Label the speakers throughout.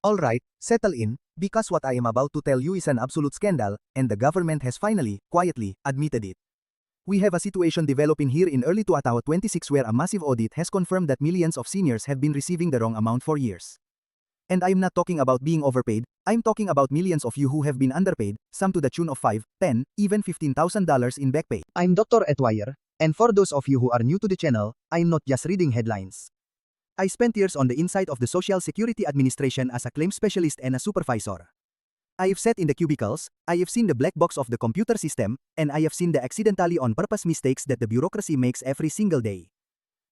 Speaker 1: Alright, settle in, because what I am about to tell you is an absolute scandal, and the government has finally, quietly, admitted it. We have a situation developing here in early 2026 where a massive audit has confirmed that millions of seniors have been receiving the wrong amount for years. And I'm not talking about being overpaid, I'm talking about millions of you who have been underpaid, some to the tune of $5, $10, even $15,000 in back pay. I'm Dr. Etwire, and for those of you who are new to the channel, I'm not just reading headlines. I spent years on the inside of the Social Security Administration as a claims specialist and a supervisor. I have sat in the cubicles, I have seen the black box of the computer system, and I have seen the accidentally on purpose mistakes that the bureaucracy makes every single day.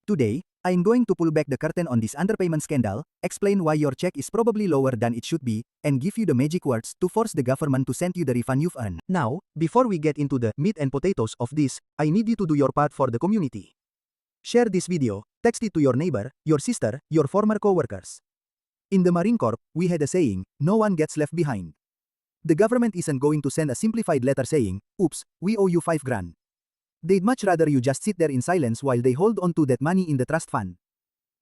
Speaker 1: Today, I am going to pull back the curtain on this underpayment scandal, explain why your check is probably lower than it should be, and give you the magic words to force the government to send you the refund you've earned. Now, before we get into the meat and potatoes of this, I need you to do your part for the community. Share this video, text it to your neighbor, your sister, your former co-workers. In the Marine Corps, we had a saying, no one gets left behind. The government isn't going to send a simplified letter saying, oops, we owe you $5,000. They'd much rather you just sit there in silence while they hold on to that money in the trust fund.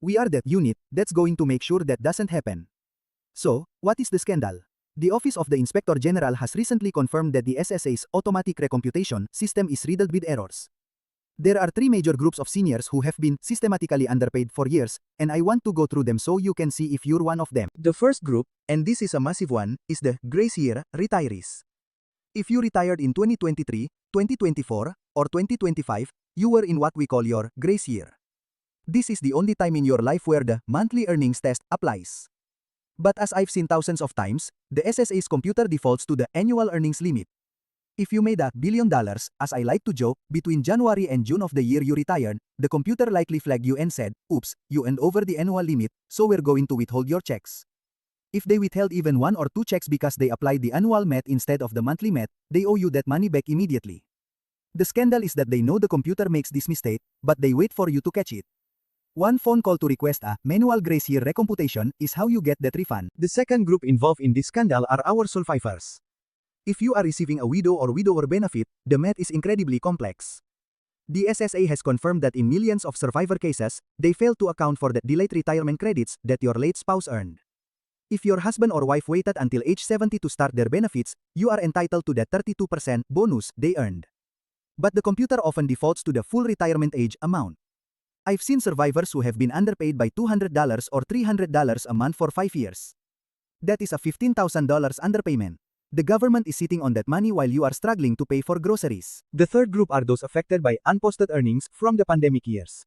Speaker 1: We are that unit that's going to make sure that doesn't happen. So, what is the scandal? The Office of the Inspector General has recently confirmed that the SSA's automatic recomputation system is riddled with errors. There are three major groups of seniors who have been systematically underpaid for years, and I want to go through them so you can see if you're one of them. The first group, and this is a massive one, is the grace year retirees. If you retired in 2023, 2024, or 2025, you were in what we call your grace year. This is the only time in your life where the monthly earnings test applies. But as I've seen thousands of times, the SSA's computer defaults to the annual earnings limit. If you made $1 billion, as I like to joke, between January and June of the year you retired, the computer likely flagged you and said, oops, you earned over the annual limit, so we're going to withhold your checks. If they withheld even one or two checks because they applied the annual MET instead of the monthly MET, they owe you that money back immediately. The scandal is that they know the computer makes this mistake, but they wait for you to catch it. One phone call to request a manual grace year recomputation is how you get that refund. The second group involved in this scandal are our survivors. If you are receiving a widow or widower benefit, the math is incredibly complex. The SSA has confirmed that in millions of survivor cases, they fail to account for the delayed retirement credits that your late spouse earned. If your husband or wife waited until age 70 to start their benefits, you are entitled to the 32% bonus they earned. But the computer often defaults to the full retirement age amount. I've seen survivors who have been underpaid by $200 or $300 a month for 5 years. That is a $15,000 underpayment. The government is sitting on that money while you are struggling to pay for groceries. The third group are those affected by unposted earnings from the pandemic years.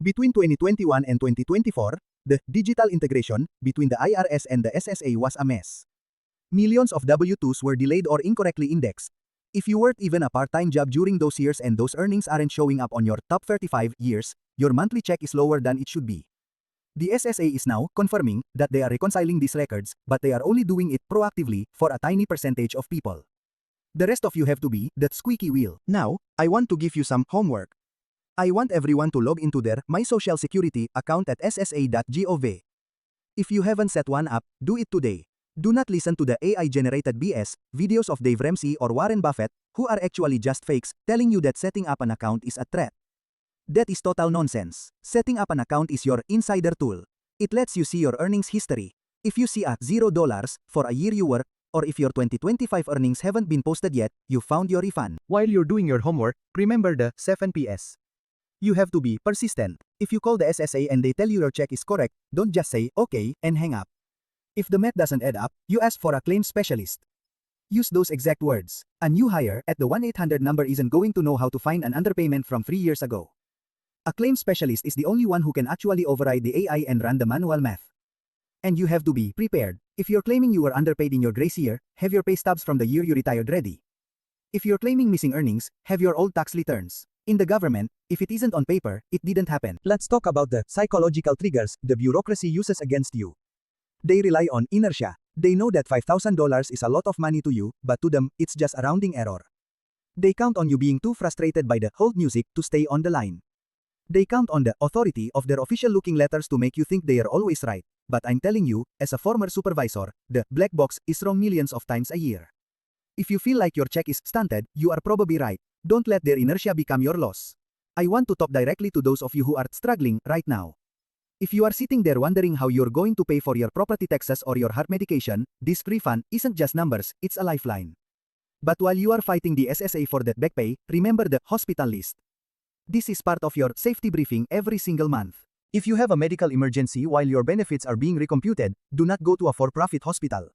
Speaker 1: Between 2021 and 2024, the digital integration between the IRS and the SSA was a mess. Millions of W-2s were delayed or incorrectly indexed. If you worked even a part-time job during those years and those earnings aren't showing up on your top 35 years, your monthly check is lower than it should be. The SSA is now confirming that they are reconciling these records, but they are only doing it proactively for a tiny percentage of people. The rest of you have to be that squeaky wheel. Now, I want to give you some homework. I want everyone to log into their My Social Security account at ssa.gov. If you haven't set one up, do it today. Do not listen to the AI-generated BS, videos of Dave Ramsey or Warren Buffett, who are actually just fakes, telling you that setting up an account is a threat. That is total nonsense. Setting up an account is your insider tool. It lets you see your earnings history. If you see a $0 for a year you work, or if your 2025 earnings haven't been posted yet, you found your refund. While you're doing your homework, remember the 7 Ps. You have to be persistent. If you call the SSA and they tell you your check is correct, don't just say, okay, and hang up. If the math doesn't add up, you ask for a claims specialist. Use those exact words. A new hire at the 1-800 number isn't going to know how to find an underpayment from 3 years ago. A claims specialist is the only one who can actually override the AI and run the manual math. And you have to be prepared. If you're claiming you were underpaid in your grace year, have your pay stubs from the year you retired ready. If you're claiming missing earnings, have your old tax returns. In the government, if it isn't on paper, it didn't happen. Let's talk about the psychological triggers the bureaucracy uses against you. They rely on inertia. They know that $5,000 is a lot of money to you, but to them, it's just a rounding error. They count on you being too frustrated by the hold music to stay on the line. They count on the authority of their official-looking letters to make you think they are always right, but I'm telling you, as a former supervisor, the black box is wrong millions of times a year. If you feel like your check is stunted, you are probably right. Don't let their inertia become your loss. I want to talk directly to those of you who are struggling right now. If you are sitting there wondering how you're going to pay for your property taxes or your heart medication, this refund isn't just numbers, it's a lifeline. But while you are fighting the SSA for that back pay, remember the hospital list. This is part of your safety briefing every single month. If you have a medical emergency while your benefits are being recomputed, do not go to a for-profit hospital.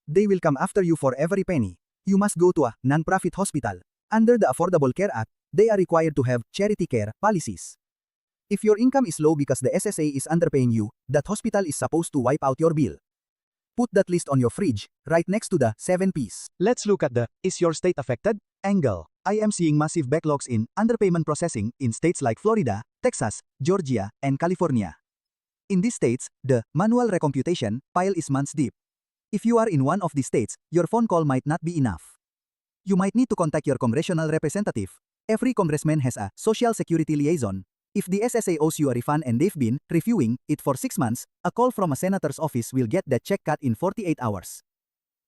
Speaker 1: They will come after you for every penny. You must go to a non-profit hospital. Under the Affordable Care Act, they are required to have charity care policies. If your income is low because the SSA is underpaying you, that hospital is supposed to wipe out your bill. Put that list on your fridge, right next to the 7 Ps. Let's look at the "Is your state affected?" angle. I am seeing massive backlogs in underpayment processing in states like Florida, Texas, Georgia, and California. In these states, the manual recomputation pile is months deep. If you are in one of these states, your phone call might not be enough. You might need to contact your congressional representative. Every congressman has a Social Security liaison. If the SSA owes you a refund and they've been reviewing it for 6 months, a call from a senator's office will get that check cut in 48 hours.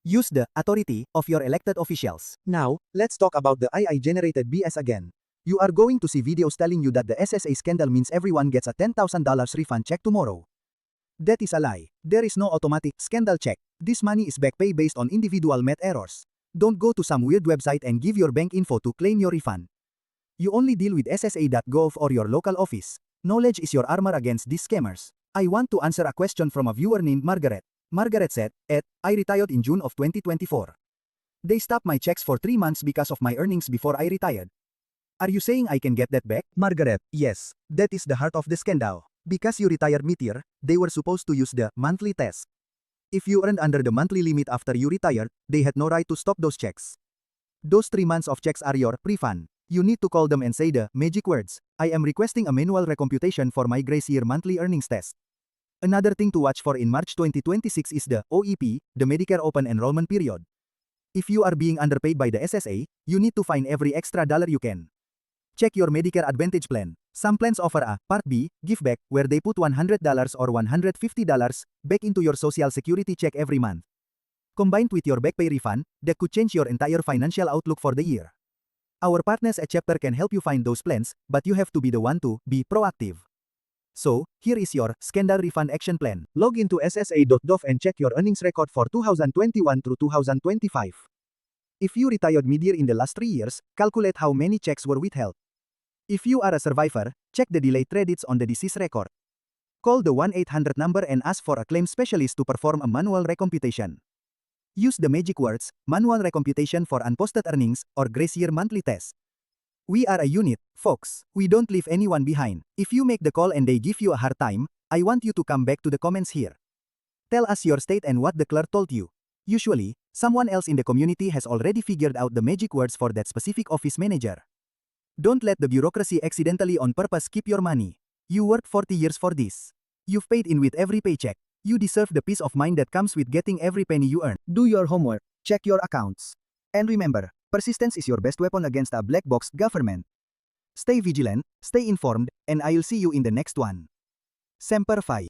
Speaker 1: Use the authority of your elected officials. Now, let's talk about the AI-generated BS again. You are going to see videos telling you that the SSA scandal means everyone gets a $10,000 refund check tomorrow. That is a lie. There is no automatic scandal check. This money is back pay based on individual math errors. Don't go to some weird website and give your bank info to claim your refund. You only deal with SSA.gov or your local office. Knowledge is your armor against these scammers. I want to answer a question from a viewer named Margaret. Margaret said, I retired in June of 2024. They stopped my checks for 3 months because of my earnings before I retired. Are you saying I can get that back? Margaret, yes. That is the heart of the scandal. Because you retired mid-year, they were supposed to use the monthly test. If you earned under the monthly limit after you retired, they had no right to stop those checks. Those 3 months of checks are your refund. You need to call them and say the magic words, I am requesting a manual recomputation for my grace year monthly earnings test. Another thing to watch for in March 2026 is the OEP, the Medicare Open Enrollment Period. If you are being underpaid by the SSA, you need to find every extra dollar you can. Check your Medicare Advantage plan. Some plans offer a Part B giveback where they put $100 or $150 back into your Social Security check every month. Combined with your back pay refund, that could change your entire financial outlook for the year. Our partners at Chapter can help you find those plans, but you have to be the one to be proactive. So, here is your Scandal Refund Action Plan. Log into SSA.gov and check your earnings record for 2021 through 2025. If you retired mid-year in the last 3 years, calculate how many checks were withheld. If you are a survivor, check the delayed credits on the disease record. Call the 1-800 number and ask for a claim specialist to perform a manual recomputation. Use the magic words, manual recomputation for unposted earnings, or grace year monthly test. We are a unit, folks. We don't leave anyone behind. If you make the call and they give you a hard time, I want you to come back to the comments here. Tell us your state and what the clerk told you. Usually, someone else in the community has already figured out the magic words for that specific office manager. Don't let the bureaucracy accidentally on purpose keep your money. You worked 40 years for this. You've paid in with every paycheck. You deserve the peace of mind that comes with getting every penny you earn. Do your homework. Check your accounts. And remember, persistence is your best weapon against a black box government. Stay vigilant, stay informed, and I'll see you in the next one. Semper Fi.